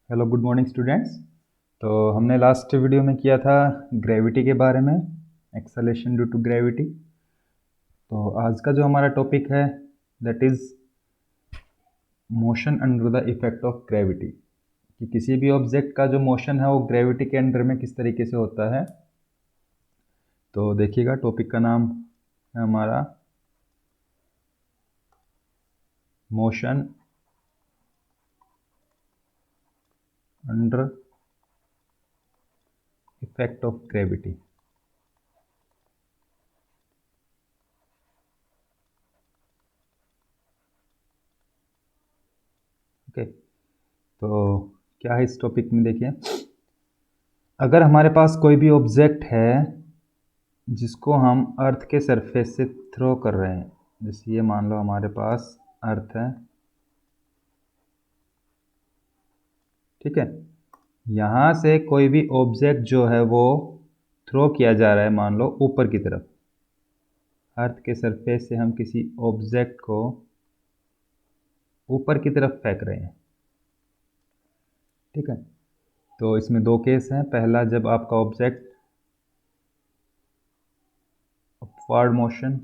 Hello good morning students. तो हमने last video में किया था ग्रेविटी के बारे में, एक्सेलेरेशन ड्यू टू ग्रेविटी। तो आज का जो हमारा टॉपिक है that is motion under the effect of gravity, कि किसी भी ऑब्जेक्ट का जो मोशन है वो ग्रेविटी के अंडर में किस तरीके से होता है। तो देखिएगा, टॉपिक का नाम है हमारा motion under effect of gravity. Okay, तो क्या है इस टॉपिक में, देखिए, अगर हमारे पास कोई भी ऑब्जेक्ट है जिसको हम अर्थ के सरफेस से थ्रो कर रहे हैं, जैसे ये मान लो हमारे पास अर्थ है, ठीक है। यहाँ से कोई भी ऑब्जेक्ट जो है वो थ्रो किया जा रहा है, मान लो ऊपर की तरफ। अर्थ के सरफेस से हम किसी ऑब्जेक्ट को ऊपर की तरफ फेंक रहे हैं, ठीक है। तो इसमें दो केस हैं। पहला, जब आपका object upward motion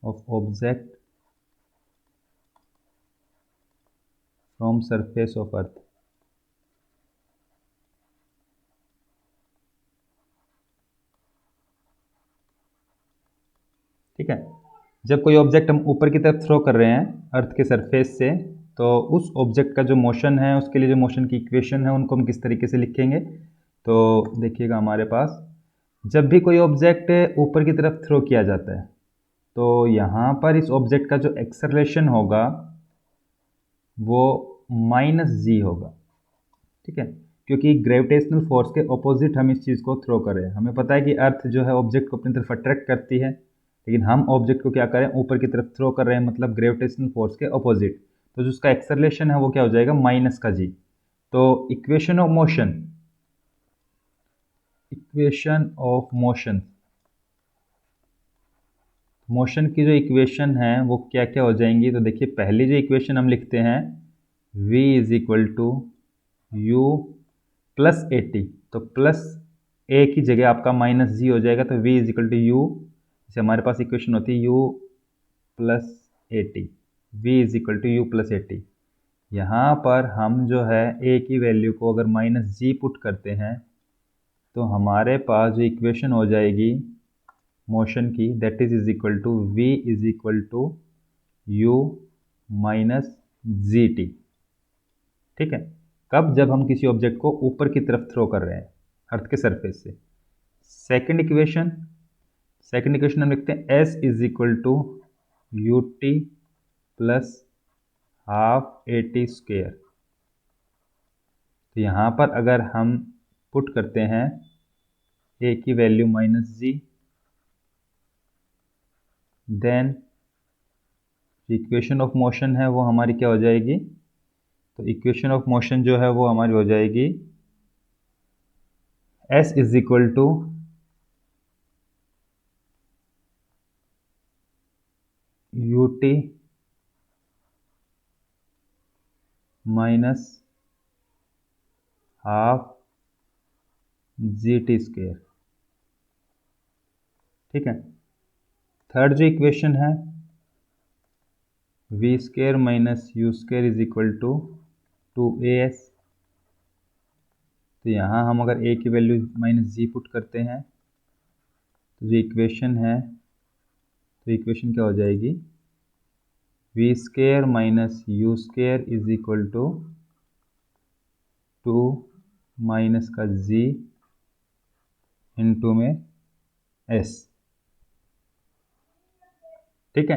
of object from surface of earth, ठीक है। जब कोई ऑब्जेक्ट हम ऊपर की तरफ थ्रो कर रहे हैं अर्थ के सरफेस से, तो उस ऑब्जेक्ट का जो मोशन है, उसके लिए जो मोशन की इक्वेशन है, उनको हम किस तरीके से लिखेंगे। तो देखिएगा, हमारे पास जब भी कोई ऑब्जेक्ट ऊपर की तरफ थ्रो किया जाता है, तो यहाँ पर इस ऑब्जेक्ट का जो एक्सेलरेशन होगा वो माइनस जी होगा, ठीक है। क्योंकि ग्रेविटेशनल फोर्स के ऑपोजिट हम इस चीज़ को थ्रो कर रहे हैं। हमें पता है कि अर्थ जो है ऑब्जेक्ट को अपनी तरफ अट्रैक्ट करती है, लेकिन हम ऑब्जेक्ट को क्या करें, ऊपर की तरफ थ्रो कर रहे हैं, मतलब ग्रेविटेशनल फोर्स के ऑपोजिट। तो जो उसका एक्सेलरेशन है वो क्या हो जाएगा, माइनस का जी। तो equation of motion, equation of motion, motion की जो इक्वेशन है वो क्या क्या हो जाएंगी। तो देखिए, पहली जो इक्वेशन हम लिखते हैं v is equal to U plus A T. तो प्लस ए की जगह आपका माइनस जी हो जाएगा, तो v is equal to U, जैसे हमारे पास इक्वेशन होती है U plus A T, V is equal to U plus A T. यहाँ पर हम जो है ए की वैल्यू को अगर माइनस जी पुट करते हैं, तो हमारे पास जो इक्वेशन हो जाएगी मोशन की, that is equal to V is equal to U minus G T, ठीक है। कब, जब हम किसी ऑब्जेक्ट को ऊपर की तरफ थ्रो कर रहे हैं अर्थ के सरफेस से। सेकंड इक्वेशन, सेकंड इक्वेशन हम लिखते हैं S is equal to U T plus half A T square. तो यहाँ पर अगर हम पुट करते हैं ए की value minus G, then equation of motion है वो हमारी क्या हो जाएगी। तो इक्वेशन ऑफ मोशन जो है वो हमारी हो जाएगी S is equal to U T minus half G T square, ठीक है। थर्ड जो इक्वेशन है V square minus U square is equal to two A S. तो यहाँ हम अगर ए की वैल्यू माइनस जी पुट करते हैं, तो जो इक्वेशन है, तो इक्वेशन क्या हो जाएगी, V square minus U square is equal to two minus का जी इंटू में एस, ठीक है।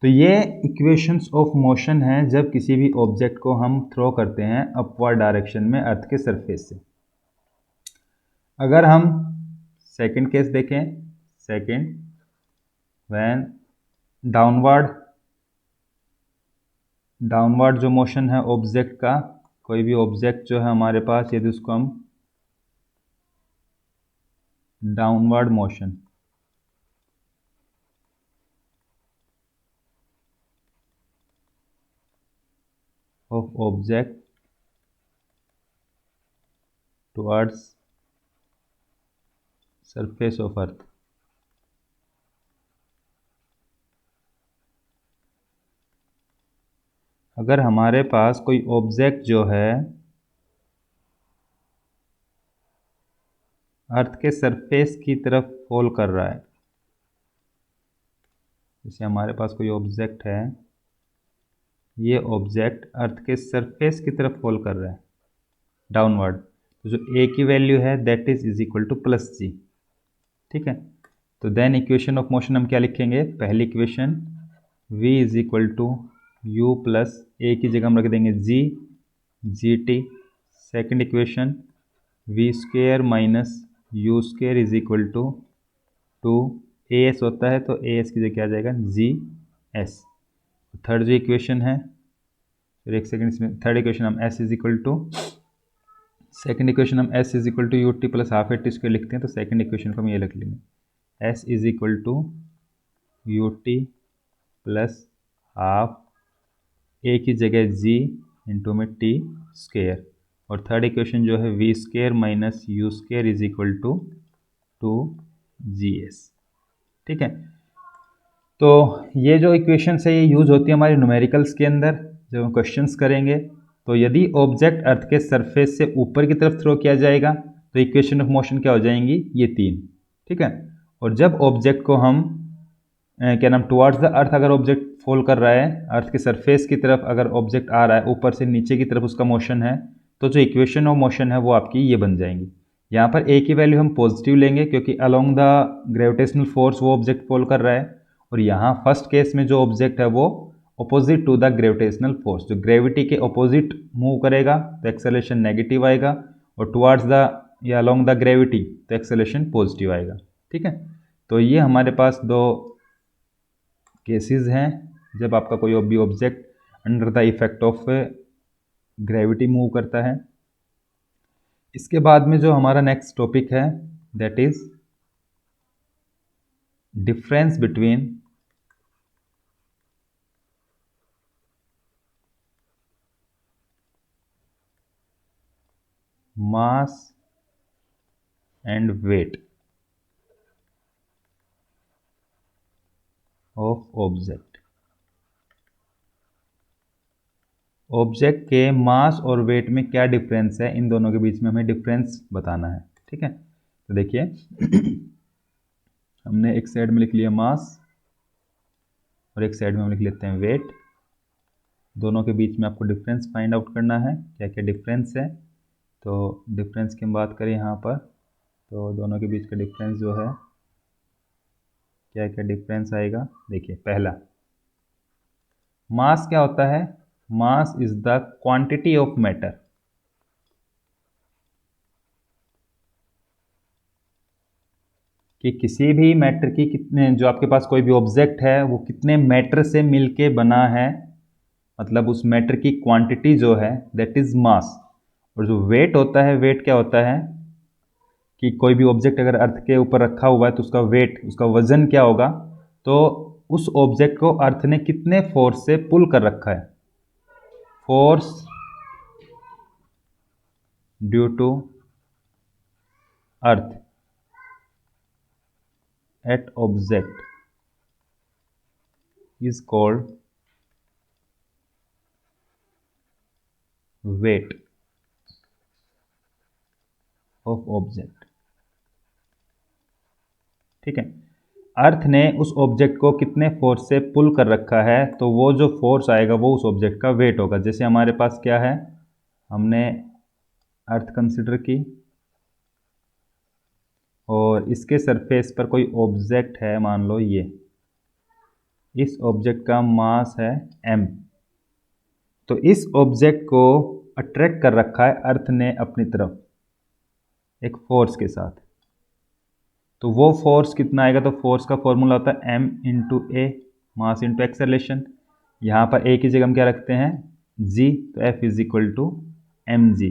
तो ये इक्वेशंस ऑफ मोशन है जब किसी भी ऑब्जेक्ट को हम थ्रो करते हैं अपवर्ड डायरेक्शन में अर्थ के सरफेस से। अगर हम सेकंड केस देखें, सेकंड व्हेन डाउनवर्ड, डाउनवर्ड जो मोशन है ऑब्जेक्ट का, कोई भी ऑब्जेक्ट जो है हमारे पास, यदि उसको हम downward motion, of object towards surface of earth. अगर हमारे पास कोई ऑब्जेक्ट जो है अर्थ के सरफेस की तरफ फॉल कर रहा है, जैसे हमारे पास कोई ऑब्जेक्ट है, ये ऑब्जेक्ट अर्थ के सरफेस की तरफ फॉल कर रहा है डाउनवर्ड, तो जो ए की वैल्यू है that is equal to plus G. ठीक है, तो देन इक्वेशन ऑफ मोशन हम क्या लिखेंगे? पहली equation v is equal to U plus A की जगह हम रख देंगे G T. Second equation V square minus U square is equal to A S होता है, तो ए एस की जगह क्या आ जाएगा? G S. थर्ड जो इक्वेशन है, फिर एक सेकेंड, इसमें थर्ड इक्वेशन हम S is equal to, second equation हम S is equal to U T plus half A T square लिखते हैं, तो सेकेंड इक्वेशन को हम ये लिख लेंगे, S is equal to U T plus half A की जगह जी इंटू में टी स्क्वेयर, और थर्ड इक्वेशन जो है V square minus U square is equal to G S. ठीक है, तो ये जो इक्वेशंस है ये यूज़ होती है हमारे न्यूमेरिकल्स के अंदर जब हम क्वेश्चंस करेंगे। तो यदि ऑब्जेक्ट अर्थ के सरफेस से ऊपर की तरफ थ्रो किया जाएगा तो इक्वेशन ऑफ मोशन क्या हो जाएंगी? ये तीन। ठीक है, और जब ऑब्जेक्ट को हम क्या नाम टुवार्ड्स द अर्थ अगर ऑब्जेक्ट फॉल कर रहा है, अर्थ के सरफेस की तरफ अगर ऑब्जेक्ट आ रहा है, ऊपर से नीचे की तरफ उसका मोशन है, तो जो इक्वेशन ऑफ मोशन है वो आपकी ये बन जाएंगी। यहाँ पर ए की वैल्यू हम पॉजिटिव लेंगे क्योंकि अलोंग द ग्रेविटेशनल फोर्स वो ऑब्जेक्ट फॉल कर रहा है, और यहाँ फर्स्ट केस में जो ऑब्जेक्ट है वो opposite to the gravitational force, जो ग्रेविटी के अपोजिट मूव करेगा तो एक्सेलरेशन नेगेटिव आएगा, और टुवार्ड्स द या अलोंग द ग्रेविटी तो एक्सेलरेशन पॉजिटिव आएगा। ठीक है, तो ये हमारे पास दो केसेस हैं जब आपका कोई भी object under the effect of gravity move करता है। इसके बाद में जो हमारा नेक्स्ट टॉपिक है that is difference between mass and wait of object. Object के मास और वेट में क्या डिफरेंस है, इन दोनों के बीच में हमें डिफरेंस बताना है। ठीक है, तो देखिए हमने एक साइड में लिख लिया मास और एक साइड में हम लिख लेते हैं वेट। दोनों के बीच में आपको डिफरेंस फाइंड आउट करना है, क्या क्या डिफरेंस है। तो डिफरेंस की हम बात करें यहाँ पर, तो दोनों के बीच का डिफरेंस जो है क्या क्या डिफरेंस आएगा? देखिए, पहला मास क्या होता है? Mass is the quantity of matter. कि किसी भी मैटर की कितने, जो आपके पास कोई भी ऑब्जेक्ट है वो कितने मैटर से मिलके बना है, मतलब उस मैटर की क्वांटिटी जो है दैट इज मास। और जो वेट होता है, वेट क्या होता है कि कोई भी ऑब्जेक्ट अगर अर्थ के ऊपर रखा हुआ है तो उसका वेट, उसका वजन क्या होगा? तो उस ऑब्जेक्ट को अर्थ ने कितने फोर्स से पुल कर रखा है, force due to earth at object is called weight of object. ठीक है, अर्थ ने उस ऑब्जेक्ट को कितने फोर्स से पुल कर रखा है, तो वो जो फोर्स आएगा वो उस ऑब्जेक्ट का वेट होगा। जैसे हमारे पास क्या है, हमने अर्थ कंसिडर की और इसके सरफेस पर कोई ऑब्जेक्ट है, मान लो ये, इस ऑब्जेक्ट का मास है m। तो इस ऑब्जेक्ट को अट्रैक्ट कर रखा है अर्थ ने अपनी तरफ एक फोर्स के साथ। तो वो फोर्स कितना आएगा? तो फोर्स का फॉर्मूला होता है m इंटू ए, मास इंटू एक्सेलरेशन। यहाँ पर ए की जगह हम क्या रखते हैं? g, तो F is equal to M G.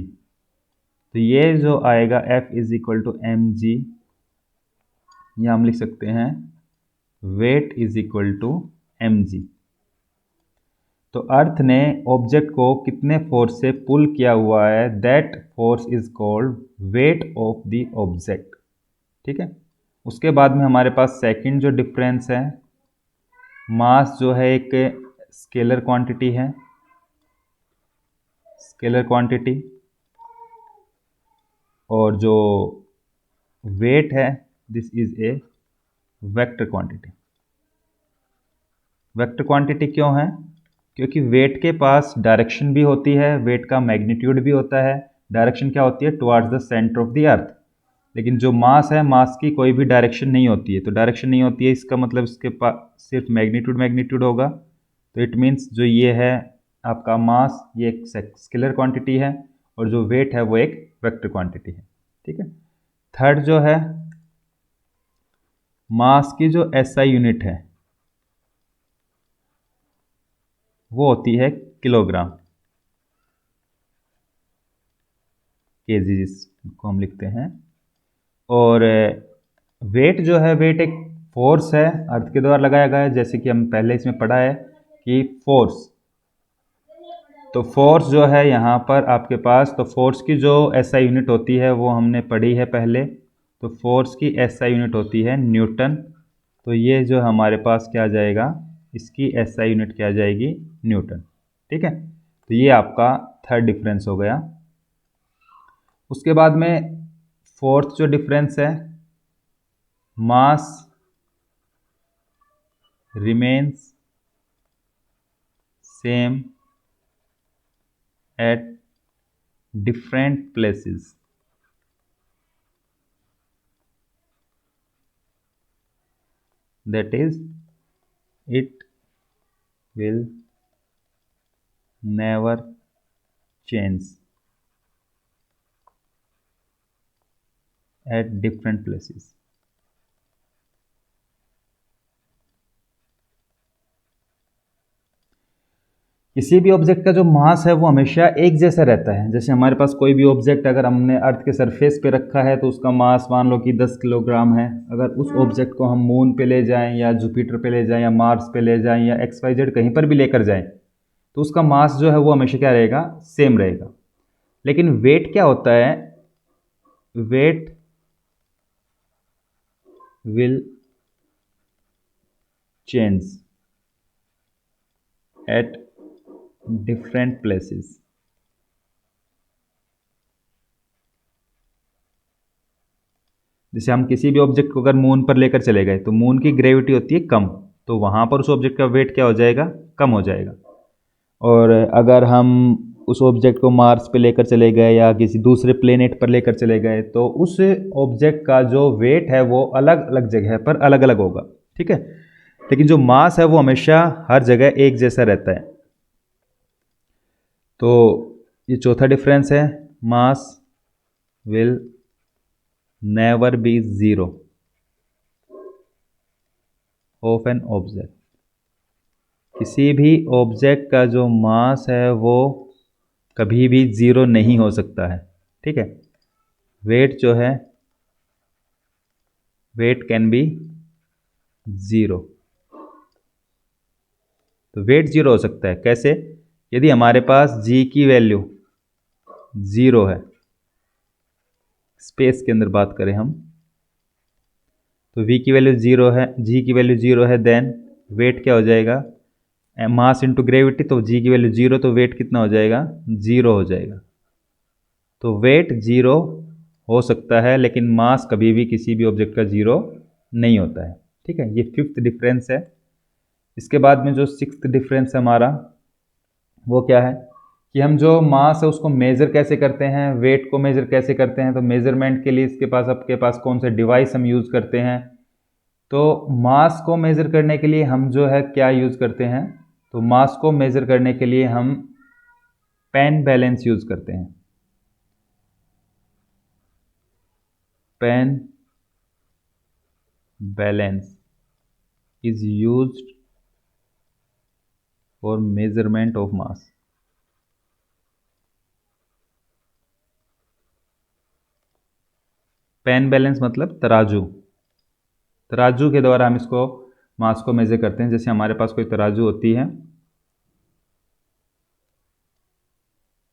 तो ये जो आएगा F is equal to M G, या हम लिख सकते हैं weight is equal to M G. तो अर्थ ने ऑब्जेक्ट को कितने फोर्स से पुल किया हुआ है, that force is called weight of the object. ठीक है। उसके बाद में हमारे पास सेकंड जो डिफरेंस है, मास जो है एक स्केलर क्वांटिटी है, स्केलर क्वांटिटी, और जो वेट है this is a vector quantity. Vector quantity क्यों है? क्योंकि वेट के पास डायरेक्शन भी होती है, वेट का मैग्नीट्यूड भी होता है। डायरेक्शन क्या होती है? Towards the centre of the earth. लेकिन जो मास है, मास की कोई भी डायरेक्शन नहीं होती है। तो डायरेक्शन नहीं होती है, इसका मतलब इसके पास सिर्फ मैग्नीट्यूड होगा। तो इट मीन्स जो ये है आपका मास, ये एक स्केलर क्वांटिटी है, और जो वेट है वो एक वेक्टर क्वांटिटी है। ठीक है। थर्ड जो है, मास की जो एसआई यूनिट है वो होती है किलोग्राम, केजी जिसको हम लिखते हैं। और वेट जो है, वेट एक फोर्स है, अर्थ के द्वारा लगाया गया है, जैसे कि हम पहले इसमें पढ़ा है कि फोर्स। तो फोर्स जो है यहाँ पर आपके पास, तो फोर्स की जो एसआई यूनिट होती है वो हमने पढ़ी है पहले। तो फोर्स की एसआई यूनिट होती है न्यूटन। तो ये जो हमारे पास क्या आ जाएगा, इसकी एसआई यूनिट क्या आ जाएगी? न्यूटन। ठीक है। तो ये आपका थर्ड डिफरेंस हो गया। उसके बाद में फोर्थ जो डिफरेंस है, mass remains same at different places। That is, it will never change at different places। किसी भी ऑब्जेक्ट का जो मास है वो हमेशा एक जैसा रहता है। जैसे हमारे पास कोई भी ऑब्जेक्ट अगर हमने अर्थ के सरफेस पे रखा है तो उसका मास मान लो कि 10 किलोग्राम है। अगर उस ऑब्जेक्ट को हम मून पे ले जाएं, या जुपिटर पे ले जाएं, या मार्स पे ले जाएं, या XYZ कहीं पर भी लेकर जाएं, तो उसका मास जो है वो हमेशा क्या रहेगा? सेम रहेगा। लेकिन वेट क्या होता है? Weight will change at different places. जैसे हम किसी भी ऑब्जेक्ट को अगर मून पर लेकर चले गए तो मून की ग्रेविटी होती है कम, तो वहां पर उस ऑब्जेक्ट का वेट क्या हो जाएगा? कम हो जाएगा। और अगर हम उस ऑब्जेक्ट को मार्स पे लेकर चले गए या किसी दूसरे प्लेनेट पर लेकर चले गए तो उस ऑब्जेक्ट का जो वेट है वो अलग अलग जगह पर अलग अलग होगा। ठीक है। लेकिन जो मास है वो हमेशा हर जगह एक जैसा रहता है। तो ये चौथा डिफरेंस है, mass will never be zero of an object. किसी भी ऑब्जेक्ट का जो मास है वो कभी भी जीरो नहीं हो सकता है। ठीक है। वेट जो है, वेट कैन बी जीरो। तो वेट जीरो हो सकता है कैसे? यदि हमारे पास जी की वैल्यू जीरो है, स्पेस के अंदर बात करें हम, तो वी की वैल्यू जीरो है, जी की वैल्यू जीरो है, देन वेट क्या हो जाएगा? Mass into gravity. तो जी की वैल्यू जीरो, तो वेट कितना हो जाएगा? जीरो हो जाएगा। तो वेट जीरो हो सकता है लेकिन मास कभी भी किसी भी ऑब्जेक्ट का जीरो नहीं होता है। ठीक है। ये फिफ्थ डिफरेंस है। इसके बाद में जो सिक्स्थ डिफरेंस है हमारा, वो क्या है कि हम जो मास है उसको मेज़र कैसे करते हैं, वेट को मेज़र कैसे करते हैं। तो मेज़रमेंट के लिए इसके पास आपके पास कौन से डिवाइस हम यूज़ करते हैं? तो मास को मेज़र करने के लिए हम जो है क्या यूज़ करते हैं? तो मास को मेज़र करने के लिए हम पेन बैलेंस यूज़ करते हैं। Pen balance is used for measurement of mass। Pen balance मतलब तराजू। तराजू के द्वारा हम इसको मास को मेजर करते हैं। जैसे हमारे पास कोई तराजू होती है,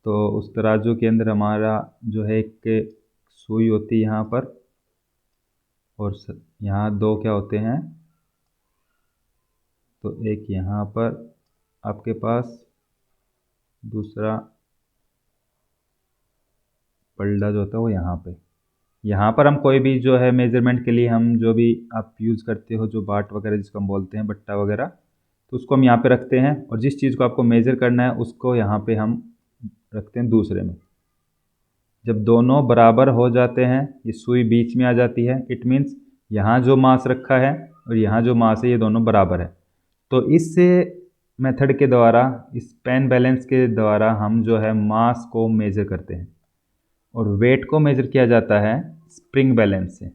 तो उस तराजू के अंदर हमारा जो है एक सुई होती है यहाँ पर, और यहाँ दो क्या होते हैं, तो एक यहाँ पर आपके पास, दूसरा पलड़ा जो होता है वो यहाँ पर हम कोई भी जो है मेज़रमेंट के लिए हम जो भी आप यूज़ करते हो, जो बाट वगैरह जिसको हम बोलते हैं, बट्टा वगैरह, तो उसको हम यहाँ पे रखते हैं, और जिस चीज़ को आपको मेज़र करना है उसको यहाँ पे हम रखते हैं दूसरे में। जब दोनों बराबर हो जाते हैं, ये सुई बीच में आ जाती है, इट मीन्स यहाँ जो मास रखा है और यहाँ जो मास है ये दोनों बराबर है। तो इस मेथड के द्वारा, इस पेन बैलेंस के द्वारा हम जो है मास को मेज़र करते हैं, और वेट को मेज़र किया जाता है स्प्रिंग बैलेंस से।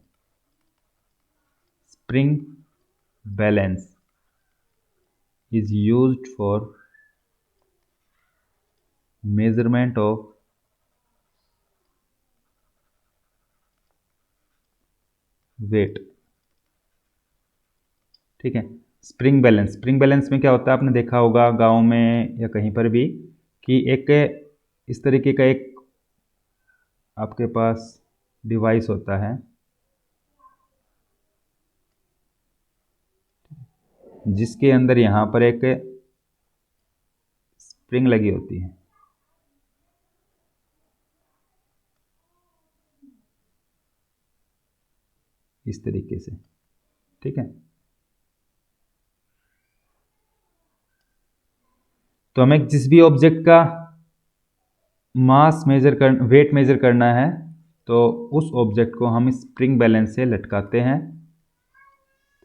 Spring balance is used for measurement of weight। ठीक है, स्प्रिंग बैलेंस में क्या होता है, आपने देखा होगा गांव में या कहीं पर भी कि एक इस तरीके का एक आपके पास डिवाइस होता है जिसके अंदर यहाँ पर एक स्प्रिंग लगी होती है। इस तरीके से, ठीक है। तो हमें जिस भी ऑब्जेक्ट का मास मेजर कर, वेट मेजर करना है, तो उस ऑब्जेक्ट को हम स्प्रिंग बैलेंस से लटकाते हैं।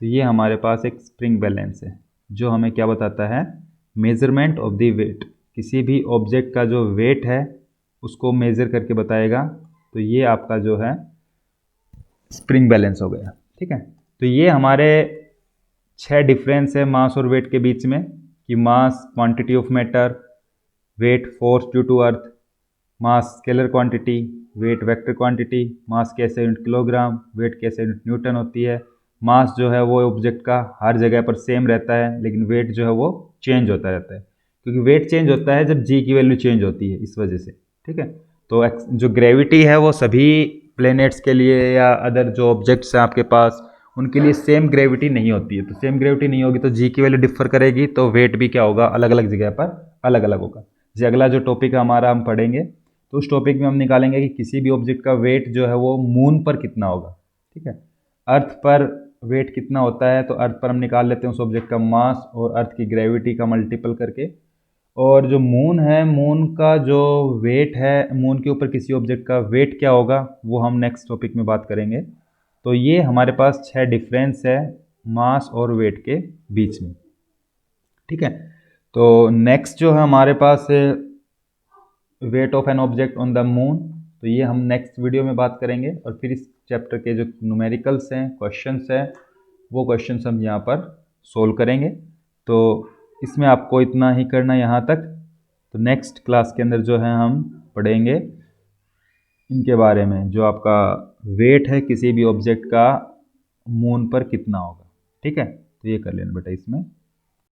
तो ये हमारे पास एक स्प्रिंग बैलेंस है जो हमें क्या बताता है, मेजरमेंट ऑफ द वेट। किसी भी ऑब्जेक्ट का जो वेट है उसको मेज़र करके बताएगा। तो ये आपका जो है स्प्रिंग बैलेंस हो गया, ठीक है। तो ये हमारे 6 डिफरेंस है मास और वेट के बीच में, कि mass quantity of matter, weight force due to earth, mass scalar quantity, weight vector quantity, mass कैसे यूनिट किलोग्राम, वेट कैसे यूनिट न्यूटन होती है। मास जो है वो ऑब्जेक्ट का हर जगह पर सेम रहता है, लेकिन वेट जो है वो चेंज होता रहता है, क्योंकि वेट चेंज होता है जब जी की वैल्यू चेंज होती है, इस वजह से, ठीक है। तो जो ग्रेविटी है वो सभी प्लैनेट्स के लिए या अदर जो ऑब्जेक्ट्स हैं आपके पास, उनके लिए सेम ग्रेविटी नहीं होती है। तो सेम ग्रेविटी नहीं होगी तो जी की वैल्यू डिफर करेगी, तो वेट भी क्या होगा, अलग अलग जगह पर अलग अलग होगा। जैसे अगला जो टॉपिक है हमारा, हम पढ़ेंगे, तो उस टॉपिक में हम निकालेंगे कि किसी भी ऑब्जेक्ट का वेट जो है वो मून पर कितना होगा, ठीक है। अर्थ पर वेट कितना होता है, तो अर्थ पर हम निकाल लेते हैं उस ऑब्जेक्ट का मास और अर्थ की ग्रेविटी का मल्टीपल करके। और जो मून है, मून का जो वेट है, मून के ऊपर किसी ऑब्जेक्ट का वेट क्या होगा, वो हम नेक्स्ट टॉपिक में बात करेंगे। तो ये हमारे पास 6 डिफरेंस है मास और वेट के बीच में, ठीक है। तो नेक्स्ट जो है हमारे पास weight of an object on the moon, तो ये हम नेक्स्ट वीडियो में बात करेंगे। और फिर इस चैप्टर के जो न्यूमेरिकल्स हैं, क्वेश्चंस हैं, वो क्वेश्चंस हम यहाँ पर सोल्व करेंगे। तो इसमें आपको इतना ही करना यहाँ तक। तो नेक्स्ट क्लास के अंदर जो है हम पढ़ेंगे इनके बारे में, जो आपका वेट है किसी भी ऑब्जेक्ट का मून पर कितना होगा, ठीक है। तो ये कर लेना बेटा इसमें।